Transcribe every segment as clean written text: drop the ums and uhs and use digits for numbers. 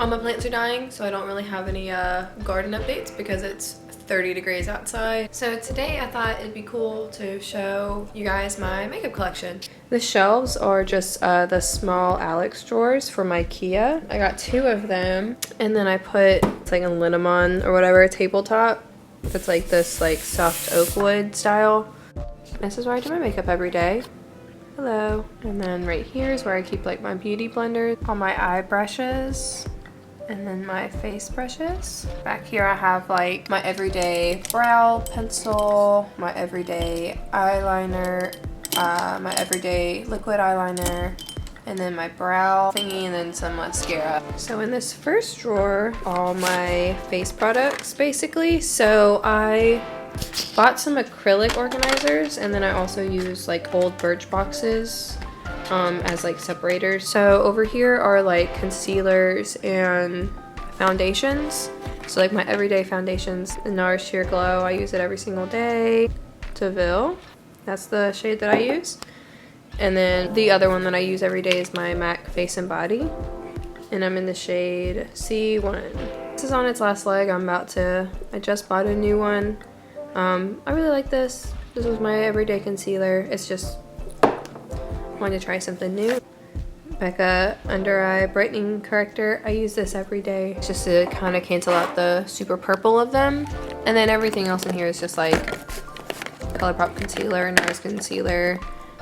All my plants are dying, so I don't really have any garden updates because it's 30 degrees outside. So today I thought it'd be cool to show you guys my makeup collection. The shelves are just the small Alex drawers from IKEA. I got 2 of them, and then I put, it's like a linimon or whatever, tabletop. It's like this like soft oak wood style. This is where I do my makeup every day. Hello. And then right here is where I keep like my beauty blender, all my eye brushes, and then my face brushes. Back here I have like my everyday brow pencil, my everyday eyeliner, my everyday liquid eyeliner, and then my brow thingy, and then some mascara. So in this first drawer, all my face products basically. So I bought some acrylic organizers, and then I also use like old Birchboxes as like separators. So over here are like concealers and foundations. So like my everyday foundations, the NARS Sheer Glow, I use it every single day. Deville, that's the shade that I use. And then the other one that I use every day is my MAC Face and Body, and I'm in the shade C1. This is on its last leg. I just bought a new one. I really like this. This was my everyday concealer. It's just wanted to try something new. Becca Under Eye Brightening Corrector. I use this every day just to kind of cancel out the super purple of them. And then everything else in here is just like ColourPop concealer, NARS concealer,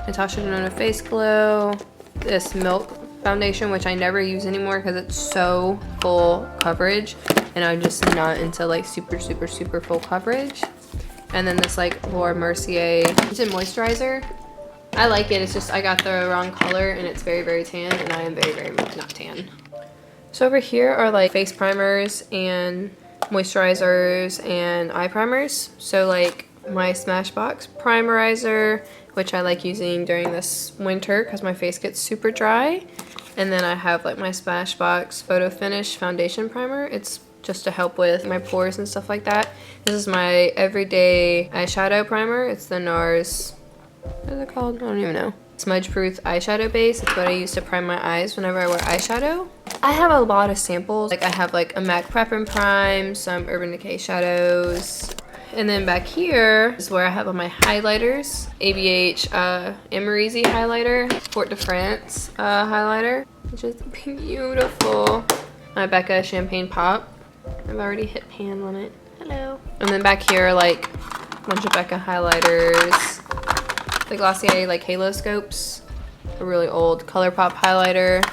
Natasha Denona Face Glow, this Milk foundation, which I never use anymore because it's so full coverage, and I'm just not into like super full coverage. And then this like Laura Mercier tinted moisturizer. I like it, it's just I got the wrong color and it's very tan, and I am very much not tan. So over here are like face primers and moisturizers and eye primers. So like my Smashbox primerizer, which I like using during this winter because my face gets super dry. And then I have like my Smashbox Photo Finish foundation primer. It's just to help with my pores and stuff like that. This is my everyday eyeshadow primer. It's the NARS, what is it called? I don't even know. Smudge Proof eyeshadow base. It's what I use to prime my eyes whenever I wear eyeshadow. I have a lot of samples. Like I have like a MAC Prep and Prime, some Urban Decay shadows. And then back here is where I have all my highlighters. ABH Emeryzi highlighter, Fort de France highlighter, which is beautiful. My Becca Champagne Pop. I've already hit pan on it. Hello. And then back here, like a bunch of Becca highlighters. The Glossier like Halo Scopes. A really old ColourPop highlighter.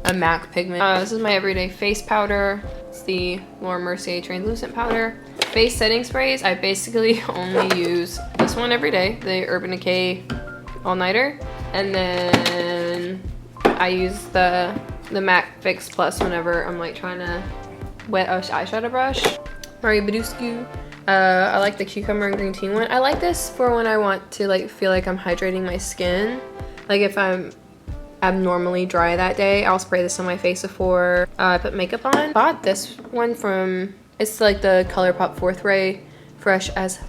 A MAC pigment. This is my everyday face powder. It's the Laura Mercier translucent powder. Face setting sprays, I basically only use this one every day, the Urban Decay All Nighter. And then I use the MAC Fix Plus whenever I'm like trying to wet a eyeshadow brush. Mario Badescu. I like the cucumber and green tea one. I like this for when I want to like feel like I'm hydrating my skin. Like if I'm abnormally dry that day, I'll spray this on my face before I put makeup on. Bought this one from, it's like the ColourPop 4th Ray Fresh as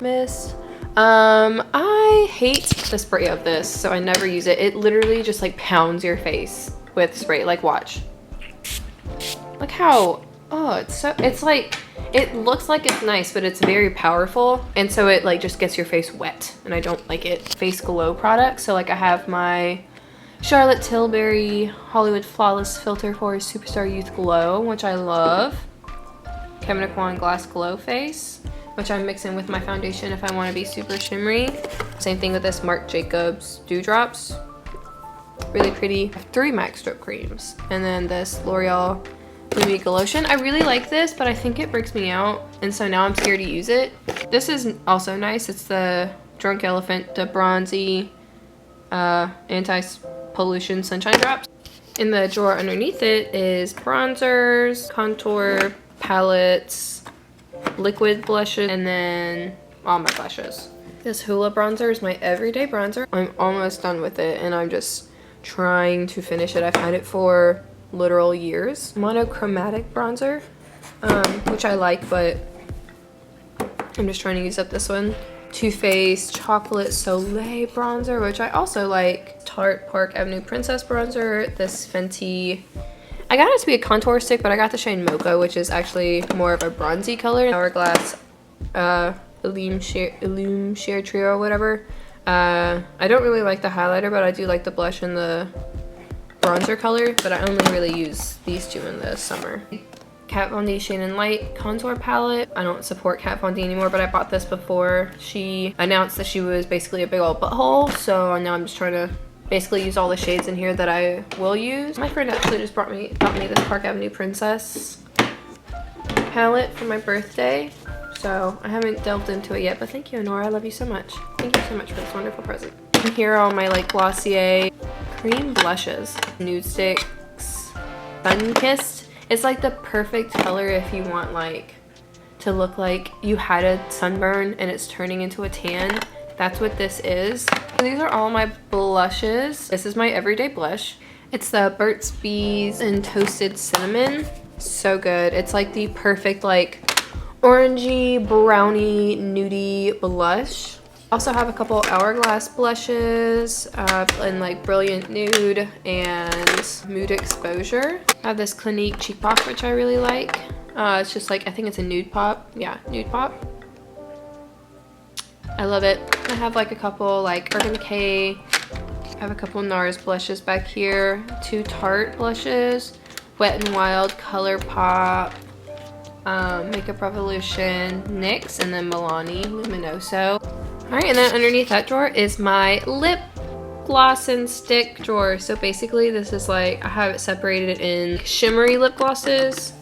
Mist. I hate the spray of this, so I never use it. It literally just like pounds your face with spray. Like watch. Look how, oh, it's like, it looks like it's nice, but it's very powerful. And so it like just gets your face wet, and I don't like it. Face Glow products. So like I have my Charlotte Tilbury Hollywood Flawless Filter for Superstar Youth Glow, which I love. Kevin Aquan Glass Glow Face, which I'm mixing with my foundation if I want to be super shimmery. Same thing with this Marc Jacobs Dewdrops. Really pretty. 3 MAC Stroke Creams. And then this L'Oreal Lumique Lotion. I really like this, but I think it breaks me out, and so now I'm scared to use it. This is also nice. It's the Drunk Elephant De Bronzy Anti-Pollution Sunshine Drops. In the drawer underneath it is bronzers, contour, palettes, liquid blushes, and then all my blushes. This Hoola bronzer is my everyday bronzer. I'm almost done with it, and I'm just trying to finish it. I've had it for literal years. Monochromatic bronzer, which I like, but I'm just trying to use up this one. Too Faced Chocolate Soleil bronzer, which I also like. Tarte Park Avenue Princess bronzer. This Fenty, I I got it to be a contour stick, but I got the shade Mocha, which is actually more of a bronzy color. Hourglass Illume Sheer Trio or whatever. I don't really like the highlighter, but I do like the blush and the bronzer color, but I only really use these two in the summer. Kat Von D Shade and Light contour palette. I don't support Kat Von D anymore, but I bought this before she announced that she was basically a big old butthole, so now I'm just trying to basically use all the shades in here that I will use. My friend actually just bought me this Park Avenue Princess palette for my birthday, so I haven't delved into it yet, but thank you, Honora. I love you so much. Thank you so much for this wonderful present. And here are all my like Glossier cream blushes. Nude Sticks Sunkissed. It's like the perfect color if you want like to look like you had a sunburn and it's turning into a tan. That's what this is. So these are all my blushes. This is my everyday blush. It's the Burt's Bees and Toasted Cinnamon. So good. It's like the perfect like orangey, brownie, nudie blush. Also have a couple Hourglass blushes in like Brilliant Nude and Mood Exposure. I have this Clinique Cheek Pop, which I really like. It's just like, I think it's a nude pop. Yeah, nude pop. I love it. I have like a couple like Urban Decay. I have a couple NARS blushes back here. 2 Tarte blushes. Wet n Wild, Color Pop, Makeup Revolution, NYX, and then Milani Luminoso. Alright, and then underneath that drawer is my lip gloss and stick drawer. So basically this is like, I have it separated in shimmery lip glosses,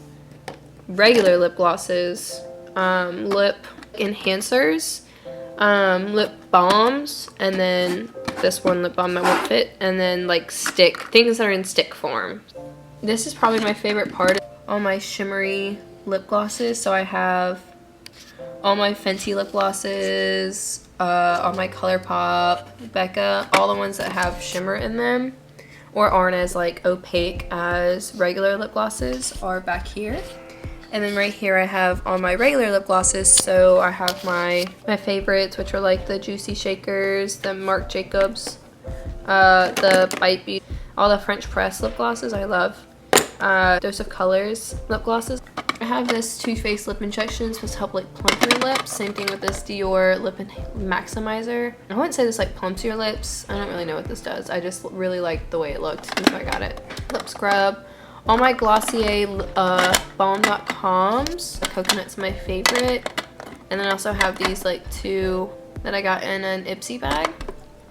regular lip glosses, lip enhancers, lip balms, and then this one lip balm that won't fit, and then like things that are in stick form. This is probably my favorite part of all my shimmery lip glosses. So I have all my Fenty lip glosses, all my ColourPop, Becca, all the ones that have shimmer in them or aren't as like opaque as regular lip glosses are back here. And then right here I have all my regular lip glosses. So I have my favorites, which are like the Juicy Shakers, the Marc Jacobs, the Bite Beauty, all the French Press lip glosses I love. Dose of Colors lip glosses. I have this Too Faced lip injection supposed to help like plump your lips. Same thing with this Dior lip maximizer. I wouldn't say this like plumps your lips. I don't really know what this does. I just really like the way it looked, and so I got it. Lip scrub. All my Glossier Balm.coms. Coconut's my favorite. And then I also have these like 2 that I got in an Ipsy bag.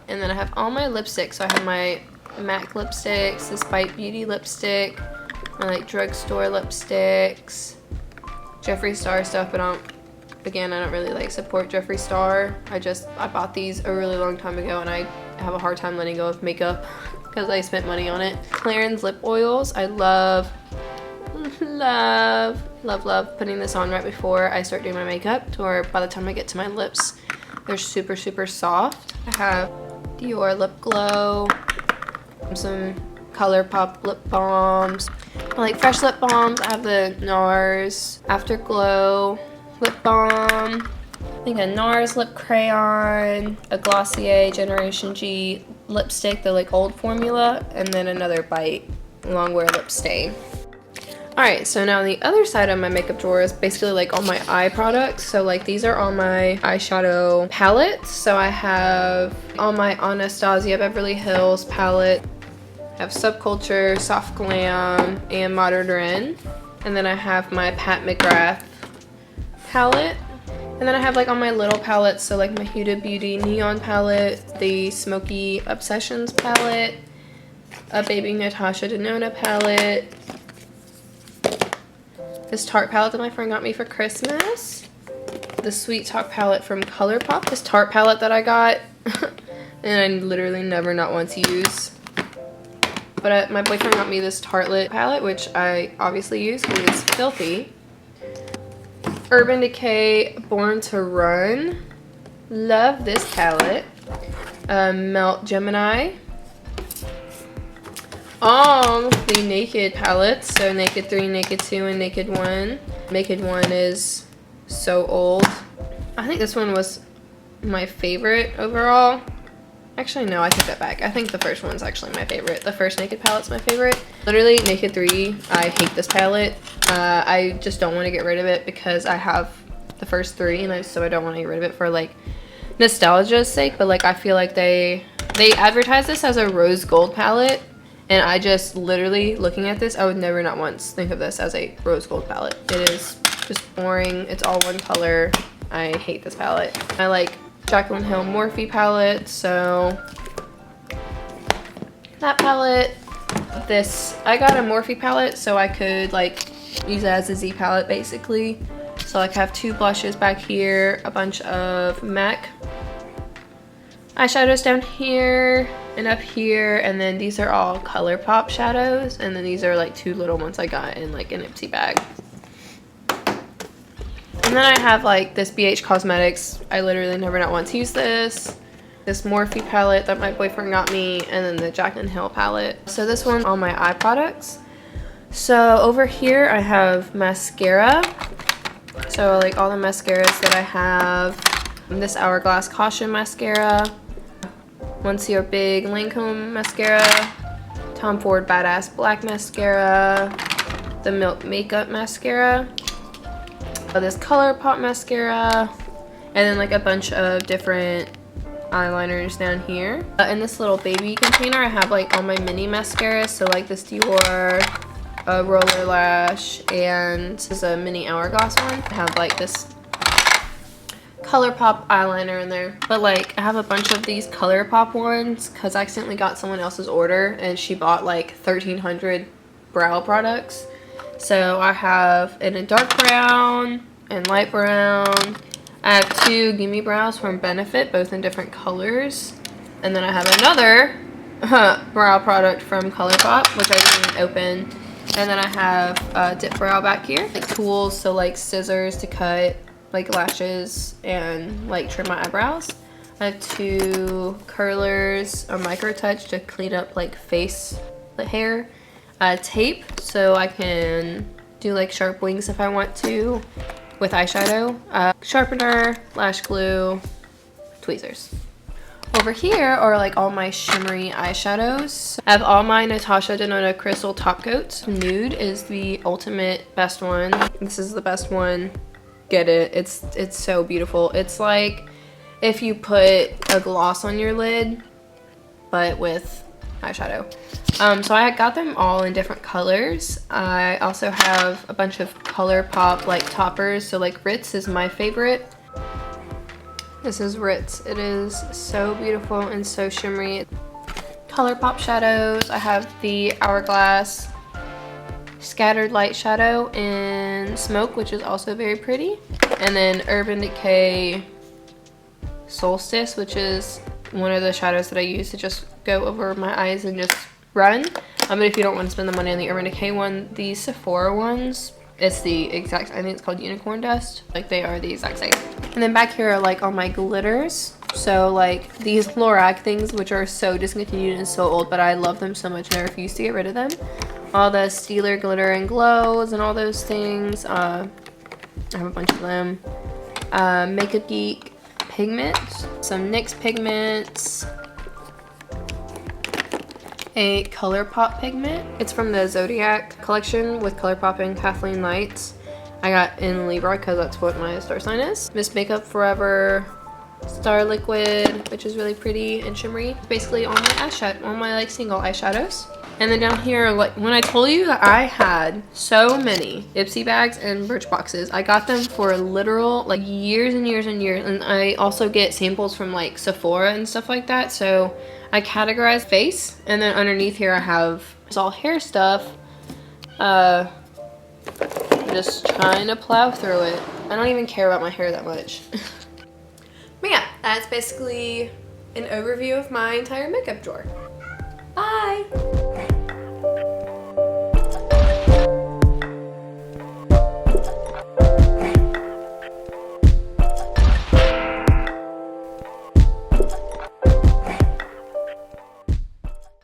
And then I have all my lipsticks. So I have my MAC lipsticks, this Bite Beauty lipstick, my like drugstore lipsticks, Jeffree Star stuff, but I don't really like support Jeffree Star. I bought these a really long time ago and I have a hard time letting go of makeup because I spent money on it. Clarins lip oils. I love putting this on right before I start doing my makeup, or by the time I get to my lips, they're super, super soft. I have Dior lip glow, some ColourPop lip balms. I like fresh lip balms. I have the NARS Afterglow lip balm. I think a NARS lip crayon, a Glossier Generation G lipstick, the like old formula, and then another Bite Longwear lip stain. Alright, so now the other side of my makeup drawer is basically like all my eye products. So like these are all my eyeshadow palettes. So I have all my Anastasia Beverly Hills palette. I have Subculture, Soft Glam, and Modern Ren. And then I have my Pat McGrath palette. And then I have like all my little palettes. So like my Huda Beauty Neon palette, the Smoky Obsessions palette, a Baby Natasha Denona palette, this Tarte palette that my friend got me for Christmas, the Sweet Talk palette from ColourPop, this Tarte palette that I got and I literally never not want to use. But my boyfriend got me this Tartelette palette, which I obviously use because it's filthy. Urban Decay Born to Run. Love this palette. Melt Gemini. All the Naked palettes. So Naked 3, Naked 2, and Naked 1. Naked 1 is so old. I think this one was my favorite overall. Actually, no, I take that back. I think the first one's actually my favorite. The first Naked palette's my favorite. Literally, Naked 3, I hate this palette. I just don't want to get rid of it because I have the first 3, and so I don't want to get rid of it for like nostalgia's sake. But like, I feel like they advertise this as a rose gold palette, and I just literally, looking at this, I would never not once think of this as a rose gold palette. It is just boring. It's all one color. I hate this palette. I like Jaclyn Hill Morphe palette, so that palette. This, I got a Morphe palette so I could like use it as a Z palette basically. So like I have 2 blushes back here, a bunch of MAC eyeshadows down here and up here, and then these are all ColourPop shadows, and then these are like 2 little ones I got in like an Ipsy bag. And then I have like this BH Cosmetics. I literally never not once use this. This Morphe palette that my boyfriend got me, and then the Jaclyn Hill palette. So this one's all my eye products. So over here I have mascara. So like all the mascaras that I have. This Hourglass Caution mascara. Monsieur Big Lancome mascara. Tom Ford Badass Black mascara. The Milk Makeup mascara. This ColourPop mascara, and then like a bunch of different eyeliners down here. In this little baby container I have like all my mini mascaras, so like this Dior Roller Lash, and this is a mini Hourglass one. I have like this ColourPop eyeliner in there, but like I have a bunch of these ColourPop ones because I accidentally got someone else's order and she bought like 1,300 brow products. So I have it in dark brown and light brown. I have 2 Gimme Brows from Benefit, both in different colors. And then I have another brow product from ColourPop, which I didn't open. And then I have a dip brow back here. Like tools, so like scissors to cut like lashes and like trim my eyebrows. I have 2 curlers, a micro touch to clean up like face hair. Tape so I can do like sharp wings if I want to with eyeshadow, sharpener, lash glue, tweezers. Over here are like all my shimmery eyeshadows. I have all my Natasha Denona Crystal Top Coats. Nude is the ultimate best one. This is the best one. Get it. It's so beautiful. It's like if you put a gloss on your lid but with eyeshadow. So I got them all in different colors. I also have a bunch of ColourPop like toppers. So like Ritz is my favorite. This is Ritz. It is so beautiful and so shimmery. ColourPop shadows. I have the Hourglass Scattered Light Shadow in Smoke, which is also very pretty. And then Urban Decay Solstice, which is one of the shadows that I use to just go over my eyes and just run. But if you don't want to spend the money on the Urban Decay one, the Sephora ones, it's the exact, I think it's called Unicorn Dust. Like they are the exact same. And then back here are like all my glitters. So like these Lorac things, which are so discontinued and so old, but I love them so much and I refuse to get rid of them. All the Steeler Glitter and Glows and all those things. I have a bunch of them. Makeup Geek pigments, some NYX pigments, a ColourPop pigment. It's from the Zodiac collection with ColourPop and Kathleen Lights. I got in Libra because that's what my star sign is. Miss Makeup Forever Star Liquid, which is really pretty and shimmery. Basically all my eyeshadow, all my like single eyeshadows. And then down here, like when I told you that I had so many Ipsy bags and Birchboxes, I got them for literal like years and years and years. And I also get samples from like Sephora and stuff like that. So I categorize face, and then underneath here I have it's all hair stuff. I'm just trying to plow through it. I don't even care about my hair that much. But yeah, that's basically an overview of my entire makeup drawer. Bye!